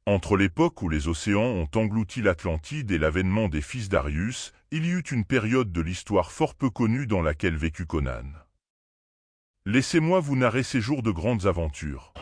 Entre l'époque où les océans ont englouti l'Atlantide et l'avènement des fils d'Arius, il y eut une période de l'histoire fort peu connue dans laquelle vécut Conan. Laissez-moi vous narrer ces jours de grandes aventures.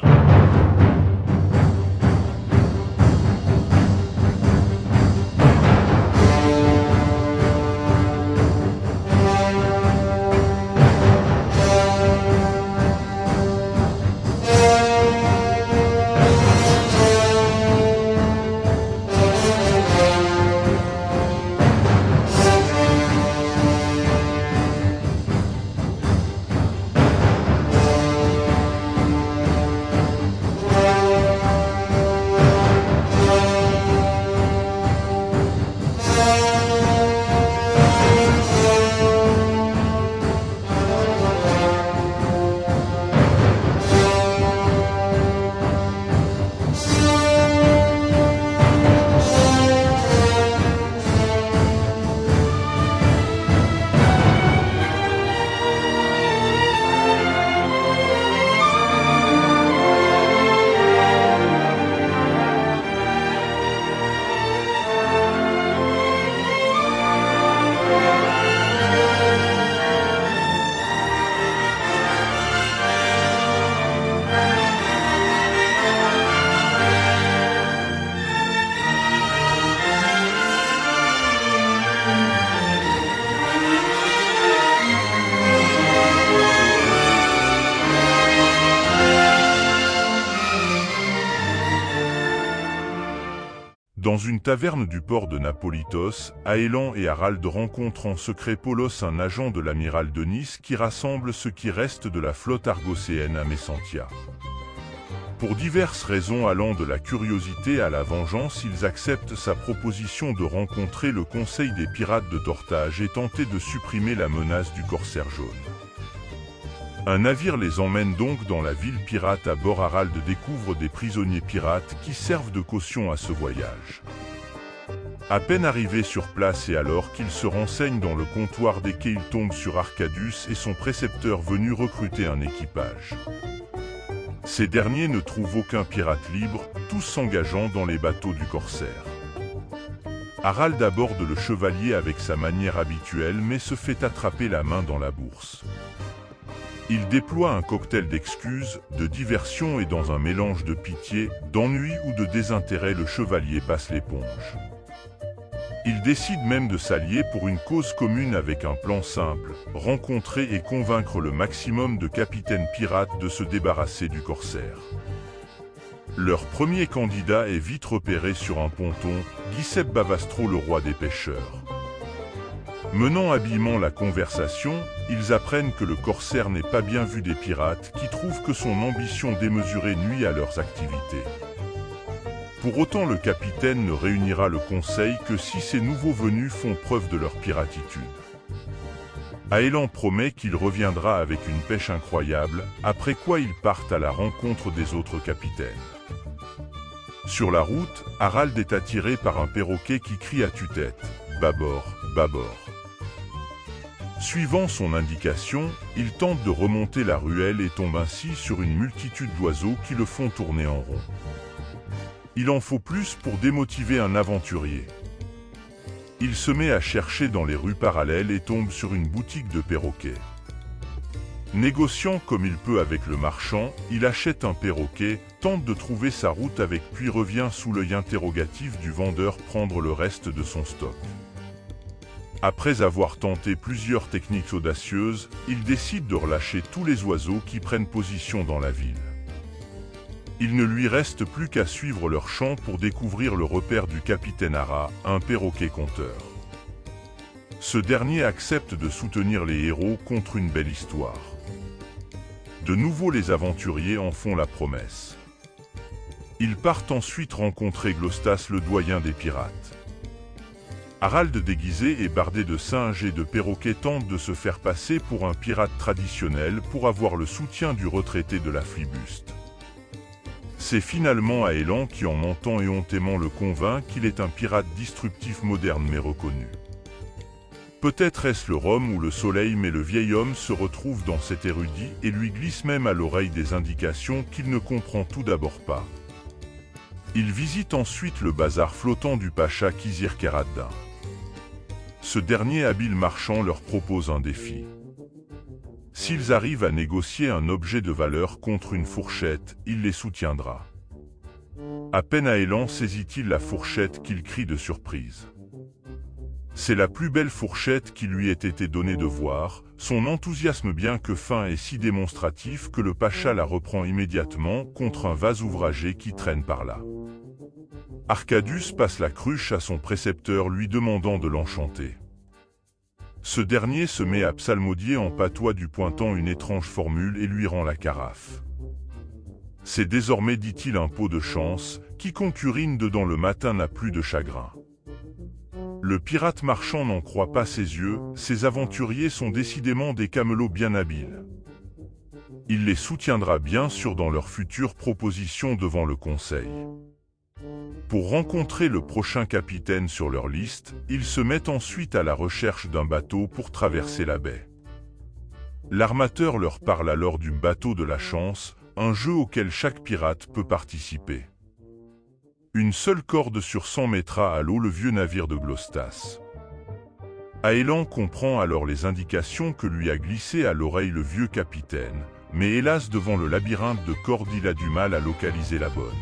Dans une taverne du port de Napolitos, Aélan et Harald rencontrent en secret Polos, un agent de l'amiral de Nice qui rassemble ce qui reste de la flotte argocéenne à Messentia. Pour diverses raisons allant de la curiosité à la vengeance, ils acceptent sa proposition de rencontrer le conseil des pirates de Tortage et tenter de supprimer la menace du corsaire jaune. Un navire les emmène donc dans la ville pirate. À bord, Harald découvre des prisonniers pirates qui servent de caution à ce voyage. À peine arrivé sur place et alors qu'il se renseigne dans le comptoir des quais, il tombe sur Arcadus et son précepteur venu recruter un équipage. Ces derniers ne trouvent aucun pirate libre, tous s'engageant dans les bateaux du corsaire. Harald aborde le chevalier avec sa manière habituelle mais se fait attraper la main dans la bourse. Il déploie un cocktail d'excuses, de diversion et dans un mélange de pitié, d'ennui ou de désintérêt, le chevalier passe l'éponge. Il décide même de s'allier pour une cause commune avec un plan simple, rencontrer et convaincre le maximum de capitaines pirates de se débarrasser du corsaire. Leur premier candidat est vite repéré sur un ponton, Giuseppe Bavastro, le roi des pêcheurs. Menant habilement la conversation, ils apprennent que le corsaire n'est pas bien vu des pirates qui trouvent que son ambition démesurée nuit à leurs activités. Pour autant, le capitaine ne réunira le conseil que si ces nouveaux venus font preuve de leur piratitude. Aélan promet qu'il reviendra avec une pêche incroyable, après quoi ils partent à la rencontre des autres capitaines. Sur la route, Harald est attiré par un perroquet qui crie à tue-tête « Bâbord, bâbord ». Suivant son indication, il tente de remonter la ruelle et tombe ainsi sur une multitude d'oiseaux qui le font tourner en rond. Il en faut plus pour démotiver un aventurier. Il se met à chercher dans les rues parallèles et tombe sur une boutique de perroquets. Négociant comme il peut avec le marchand, il achète un perroquet, tente de trouver sa route avec puis revient sous l'œil interrogatif du vendeur prendre le reste de son stock. Après avoir tenté plusieurs techniques audacieuses, il décide de relâcher tous les oiseaux qui prennent position dans la ville. Il ne lui reste plus qu'à suivre leur chant pour découvrir le repère du capitaine Hara, un perroquet conteur. Ce dernier accepte de soutenir les héros contre une belle histoire. De nouveau, les aventuriers en font la promesse. Ils partent ensuite rencontrer Glostas, le doyen des pirates. Harald, déguisé et bardé de singes et de perroquets, tente de se faire passer pour un pirate traditionnel pour avoir le soutien du retraité de la flibuste. C'est finalement Aélan qui, en mentant éhontément, le convainc qu'il est un pirate destructif moderne mais reconnu. Peut-être est-ce le rhum ou le soleil, mais le vieil homme se retrouve dans cet érudit et lui glisse même à l'oreille des indications qu'il ne comprend tout d'abord pas. Ils visitent ensuite le bazar flottant du pacha Khizr Keraddin. Ce dernier habile marchand leur propose un défi. S'ils arrivent à négocier un objet de valeur contre une fourchette, il les soutiendra. À peine Aélan saisit-il la fourchette qu'il crie de surprise. C'est la plus belle fourchette qui lui ait été donnée de voir, son enthousiasme bien que fin est si démonstratif que le pacha la reprend immédiatement contre un vase ouvragé qui traîne par là. Arcadius passe la cruche à son précepteur lui demandant de l'enchanter. Ce dernier se met à psalmodier en patois du pointant une étrange formule et lui rend la carafe. C'est désormais, dit-il, un pot de chance, quiconque urine dedans le matin n'a plus de chagrin. Le pirate marchand n'en croit pas ses yeux, ces aventuriers sont décidément des camelots bien habiles. Il les soutiendra bien sûr dans leurs futures propositions devant le conseil. Pour rencontrer le prochain capitaine sur leur liste, ils se mettent ensuite à la recherche d'un bateau pour traverser la baie. L'armateur leur parle alors du bateau de la chance, un jeu auquel chaque pirate peut participer. Une seule corde sur 100 mettra à l'eau le vieux navire de Glostas. Aélan comprend alors les indications que lui a glissées à l'oreille le vieux capitaine, mais hélas devant le labyrinthe de cordes il a du mal à localiser la bonne.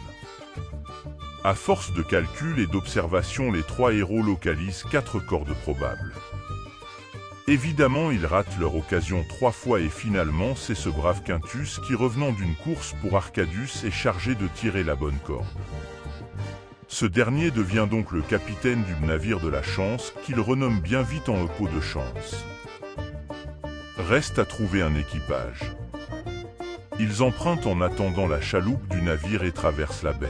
À force de calcul et d'observation, les trois héros localisent 4 cordes probables. Évidemment, ils ratent leur occasion 3 fois et finalement c'est ce brave Quintus qui, revenant d'une course pour Arcadius, est chargé de tirer la bonne corde. Ce dernier devient donc le capitaine du navire de la chance, qu'il renomme bien vite en pot de chance. Reste à trouver un équipage. Ils empruntent en attendant la chaloupe du navire et traversent la baie.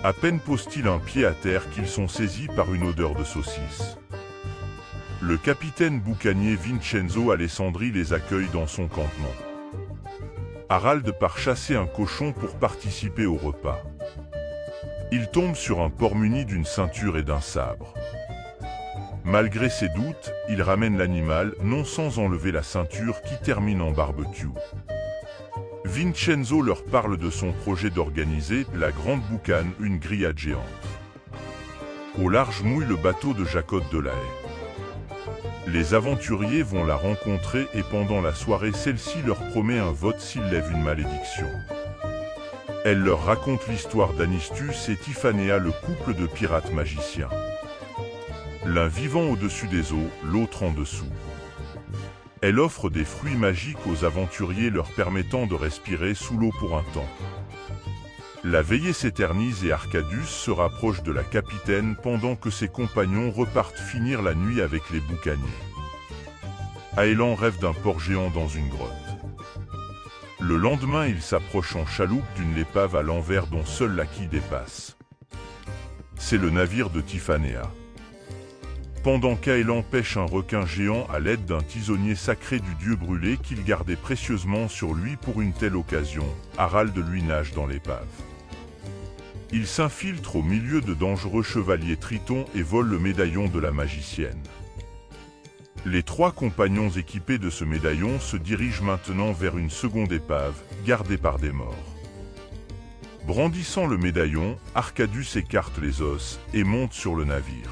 À peine posent-ils un pied à terre qu'ils sont saisis par une odeur de saucisse. Le capitaine boucanier Vincenzo Alessandri les accueille dans son campement. Harald part chasser un cochon pour participer au repas. Il tombe sur un porc muni d'une ceinture et d'un sabre. Malgré ses doutes, il ramène l'animal, non sans enlever la ceinture qui termine en barbecue. Vincenzo leur parle de son projet d'organiser la Grande Boucane, une grillade géante. Au large mouille le bateau de Jacotte de la Haye. Les aventuriers vont la rencontrer et pendant la soirée celle-ci leur promet un vote s'ils lèvent une malédiction. Elle leur raconte l'histoire d'Anistus et Tiphanéa, le couple de pirates magiciens. L'un vivant au-dessus des eaux, l'autre en dessous. Elle offre des fruits magiques aux aventuriers leur permettant de respirer sous l'eau pour un temps. La veillée s'éternise et Arcadius se rapproche de la capitaine pendant que ses compagnons repartent finir la nuit avec les boucaniers. Aélan rêve d'un porc géant dans une grotte. Le lendemain, il s'approche en chaloupe d'une épave à l'envers dont seule la quille dépasse. C'est le navire de Tiphanéa. Pendant qu'Aélan pêche un requin géant à l'aide d'un tisonnier sacré du dieu brûlé qu'il gardait précieusement sur lui pour une telle occasion, Harald lui nage dans l'épave. Il s'infiltre au milieu de dangereux chevaliers tritons et vole le médaillon de la magicienne. Les 3 compagnons équipés de ce médaillon se dirigent maintenant vers une seconde épave, gardée par des morts. Brandissant le médaillon, Arcadius écarte les os et monte sur le navire.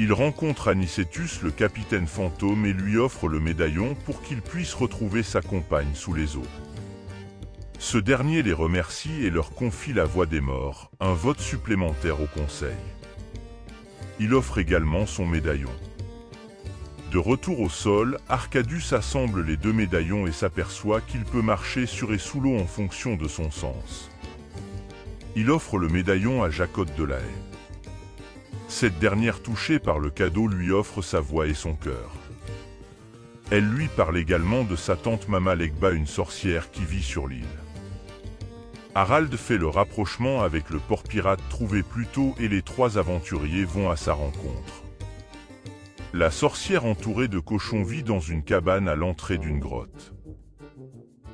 Il rencontre Anicetus, le capitaine fantôme, et lui offre le médaillon pour qu'il puisse retrouver sa compagne sous les eaux. Ce dernier les remercie et leur confie la voix des morts, un vote supplémentaire au conseil. Il offre également son médaillon. De retour au sol, Arcadius assemble les 2 médaillons et s'aperçoit qu'il peut marcher sur et sous l'eau en fonction de son sens. Il offre le médaillon à Jacotte de la Haye. Cette dernière, touchée par le cadeau, lui offre sa voix et son cœur. Elle lui parle également de sa tante Mama Legba, une sorcière qui vit sur l'île. Harald fait le rapprochement avec le porc pirate trouvé plus tôt et les 3 aventuriers vont à sa rencontre. La sorcière, entourée de cochons, vit dans une cabane à l'entrée d'une grotte.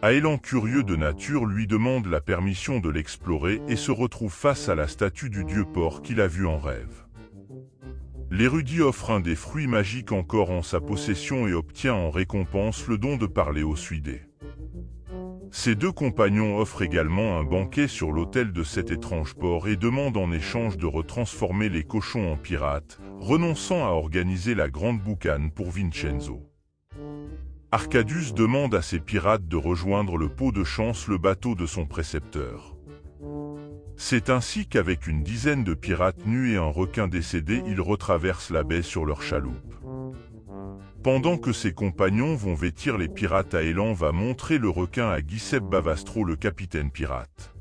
Aélan, curieux de nature, lui demande la permission de l'explorer et se retrouve face à la statue du dieu porc qu'il a vue en rêve. L'érudit offre un des fruits magiques encore en sa possession et obtient en récompense le don de parler aux Suidés. Ses deux compagnons offrent également un banquet sur l'autel de cet étrange port et demandent en échange de retransformer les cochons en pirates, renonçant à organiser la grande boucane pour Vincenzo. Arcadius demande à ses pirates de rejoindre le pot de chance, le bateau de son précepteur. C'est ainsi qu'avec une dizaine de pirates nus et un requin décédé, ils retraversent la baie sur leur chaloupe. Pendant que ses compagnons vont vêtir les pirates, Aélan va montrer le requin à Giuseppe Bavastro, le capitaine pirate.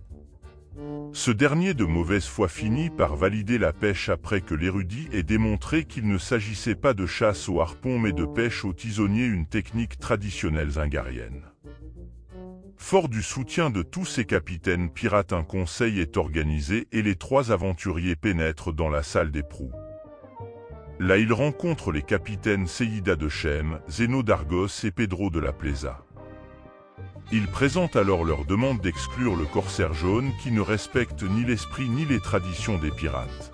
Ce dernier, de mauvaise foi, finit par valider la pêche après que l'érudit ait démontré qu'il ne s'agissait pas de chasse au harpon mais de pêche au tisonnier, une technique traditionnelle zingarienne. Fort du soutien de tous ces capitaines pirates, un conseil est organisé et les trois aventuriers pénètrent dans la salle des proues. Là, ils rencontrent les capitaines Seïda de Chem, Zeno d'Argos et Pedro de la Pleza. Ils présentent alors leur demande d'exclure le corsaire jaune qui ne respecte ni l'esprit ni les traditions des pirates.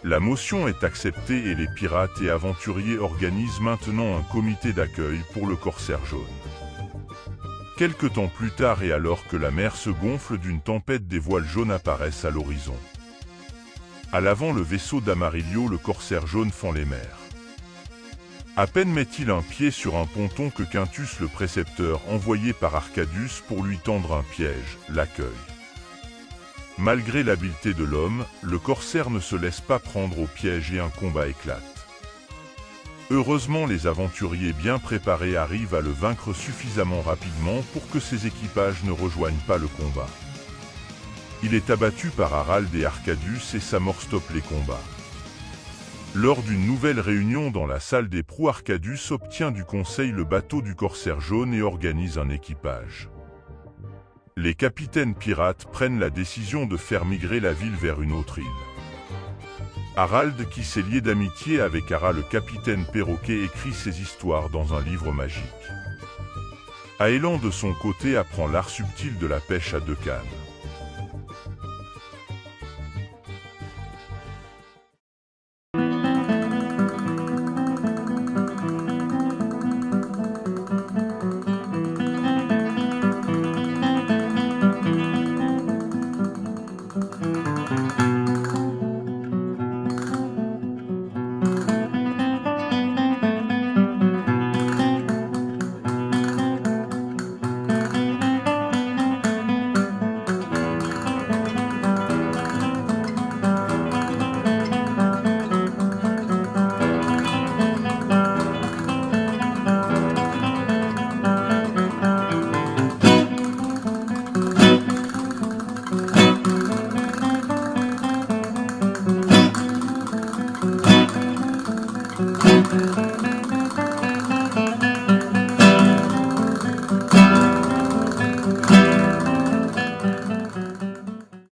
La motion est acceptée et les pirates et aventuriers organisent maintenant un comité d'accueil pour le corsaire jaune. Quelque temps plus tard, et alors que la mer se gonfle d'une tempête, des voiles jaunes apparaissent à l'horizon. À l'avant, le vaisseau d'Amarillo, le corsaire jaune, fend les mers. À peine met-il un pied sur un ponton que Quintus, le précepteur envoyé par Arcadius pour lui tendre un piège, l'accueille. Malgré l'habileté de l'homme, le corsaire ne se laisse pas prendre au piège et un combat éclate. Heureusement, les aventuriers bien préparés arrivent à le vaincre suffisamment rapidement pour que ses équipages ne rejoignent pas le combat. Il est abattu par Harald et Arcadius et sa mort stoppe les combats. Lors d'une nouvelle réunion dans la salle des proues, Arcadius obtient du conseil le bateau du corsaire jaune et organise un équipage. Les capitaines pirates prennent la décision de faire migrer la ville vers une autre île. Harald, qui s'est lié d'amitié avec Ara, le capitaine perroquet, écrit ses histoires dans un livre magique. Aélan, de son côté, apprend l'art subtil de la pêche à deux cannes.